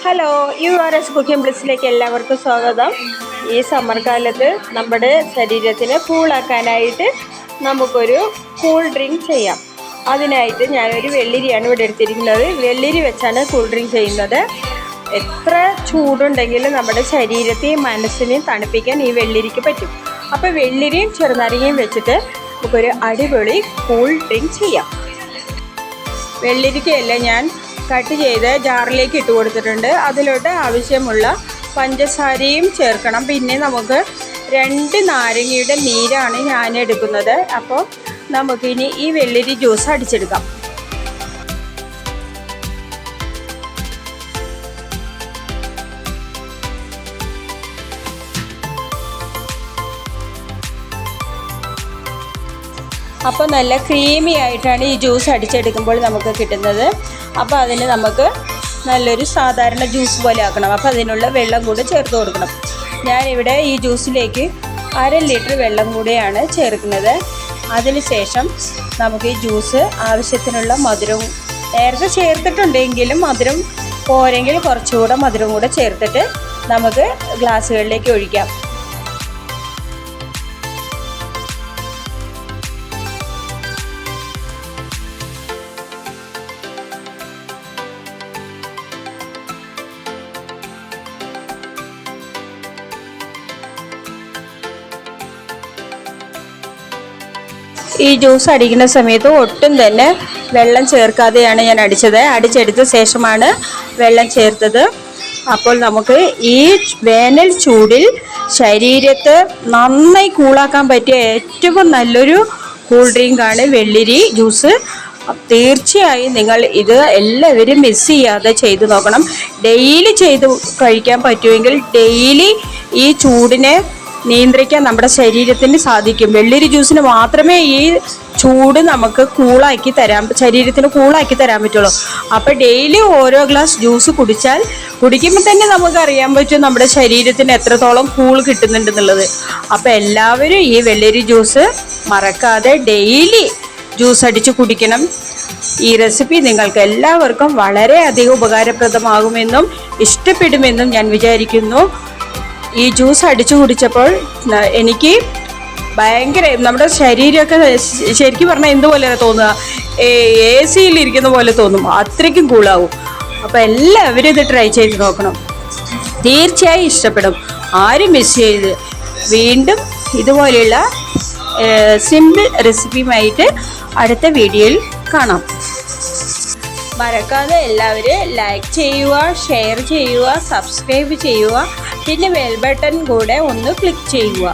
Hello, URS cooking ബ്ലിസ്സിലേക്ക് എല്ലാവർക്കും സ്വാഗതം. ഈ സമ്മർ കാലത്ത് നമ്മുടെ ശരീരത്തിനെ കൂളാക്കാനായിട്ട് നമുക്കൊരു കൂൾ ഡ്രിങ്ക് ചെയ്യാം. അതിനായിട്ട് ഞാനൊരു വെള്ളിരിയാണ് ഇവിടെ എടുത്തിരിക്കുന്നത്. വെള്ളിരി വെച്ചാണ് കൂൾ ഡ്രിങ്ക് ചെയ്യുന്നത്. എത്ര ചൂടുണ്ടെങ്കിലും നമ്മുടെ ശരീരത്തെയും മനസ്സിനെയും തണുപ്പിക്കാൻ ഈ വെള്ളിരിക്ക് പറ്റും. അപ്പോൾ വെള്ളിരിയും ചെറുനാരങ്ങയും വെച്ചിട്ട് നമുക്കൊരു അടിപൊളി കൂൾ ഡ്രിങ്ക് ചെയ്യാം. വെള്ളിരിക്കയല്ല ഞാൻ കട്ട് ചെയ്ത് ജാറിലേക്ക് ഇട്ട് കൊടുത്തിട്ടുണ്ട്. അതിലോട്ട് ആവശ്യമുള്ള പഞ്ചസാരയും ചേർക്കണം. പിന്നെ നമുക്ക് 2 നാരങ്ങയുടെ നീരാണ് ഞാൻ എടുക്കുന്നത്. അപ്പോൾ നമുക്കിനി ഈ വെള്ളിരി ജ്യൂസ് അടിച്ചെടുക്കാം. അപ്പോൾ നല്ല ക്രീമി ആയിട്ടാണ് ഈ ജ്യൂസ് അടിച്ചെടുക്കുമ്പോൾ നമുക്ക് കിട്ടുന്നത്. അപ്പോൾ അതിന് നമുക്ക് നല്ലൊരു സാധാരണ ജ്യൂസ് പോലെ ആക്കണം. അപ്പോൾ അതിനുള്ള വെള്ളം കൂടി ചേർത്ത് കൊടുക്കണം. ഞാനിവിടെ ഈ ജ്യൂസിലേക്ക് 1/2 ലിറ്റർ വെള്ളം കൂടിയാണ് ചേർക്കുന്നത്. അതിന് ശേഷം നമുക്ക് ഈ ജ്യൂസ് ആവശ്യത്തിനുള്ള മധുരവും നേരത്തെ ചേർത്തിട്ടുണ്ടെങ്കിലും മധുരം പോരെങ്കിൽ കുറച്ചുകൂടെ മധുരം കൂടെ ചേർത്തിട്ട് നമുക്ക് ഗ്ലാസ്സുകളിലേക്ക് ഒഴിക്കാം. ഈ ജ്യൂസ് അടിക്കുന്ന സമയത്ത് ഒട്ടും തന്നെ വെള്ളം ചേർക്കാതെയാണ് ഞാൻ അടിച്ചെടുത്ത ശേഷമാണ് വെള്ളം ചേർത്തത്. അപ്പോൾ നമുക്ക് ഈ വേനൽ ചൂടിൽ ശരീരത്തെ നന്നായി കൂളാക്കാൻ പറ്റിയ ഏറ്റവും നല്ലൊരു കൂൾ ഡ്രിങ്കാണ് വെള്ളിരി ജ്യൂസ്. തീർച്ചയായും നിങ്ങൾ ഇത് എല്ലാവരും മിസ് ചെയ്യാതെ ചെയ്തു നോക്കണം. ഡെയിലി ചെയ്ത് കഴിക്കാൻ പറ്റുമെങ്കിൽ ഡെയിലി ഈ ചൂടിനെ നിയന്ത്രിക്കാൻ നമ്മുടെ ശരീരത്തിന് സാധിക്കും. വെള്ളിരി ജ്യൂസിന് മാത്രമേ ഈ ചൂട് നമുക്ക് ശരീരത്തിന് കൂളാക്കി തരാൻ പറ്റുള്ളൂ. അപ്പോൾ ഡെയിലി ഓരോ ഗ്ലാസ് ജ്യൂസ് കുടിക്കുമ്പോൾ തന്നെ നമുക്ക് അറിയാൻ പറ്റും നമ്മുടെ ശരീരത്തിന് എത്രത്തോളം കൂൾ കിട്ടുന്നുണ്ടെന്നുള്ളത്. അപ്പോൾ എല്ലാവരും ഈ വെള്ളിരി ജ്യൂസ് മറക്കാതെ ഡെയിലി ജ്യൂസ് അടിച്ച് കുടിക്കണം. ഈ റെസിപ്പി നിങ്ങൾക്ക് എല്ലാവർക്കും വളരെയധികം ഉപകാരപ്രദമാകുമെന്നും ഇഷ്ടപ്പെടുമെന്നും ഞാൻ വിചാരിക്കുന്നു. ഈ ജ്യൂസ് അടിച്ചു കുടിച്ചപ്പോൾ എനിക്ക് ഭയങ്കര നമ്മുടെ ശരീരമൊക്കെ ശരിക്കും പറഞ്ഞാൽ എന്തുപോലെ തോന്നുക, AC ഇരിക്കുന്ന പോലെ തോന്നും. അത്രയ്ക്കും കൂളാവും. അപ്പോൾ എല്ലാവരും ഇത് ട്രൈ ചെയ്ത് നോക്കണം. തീർച്ചയായും ഇഷ്ടപ്പെടും. ആരും മിസ് ചെയ്ത്. വീണ്ടും ഇതുപോലെയുള്ള സിമ്പിൾ റെസിപ്പിയുമായിട്ട് അടുത്ത വീഡിയോയിൽ കാണാം. മറക്കാതെ എല്ലാവരും ലൈക്ക് ചെയ്യുക, ഷെയർ ചെയ്യുക, സബ്സ്ക്രൈബ് ചെയ്യുക. പിന്നെ ബെൽ ബട്ടൺ കൂടെ ഒന്ന് ക്ലിക്ക് ചെയ്യുക.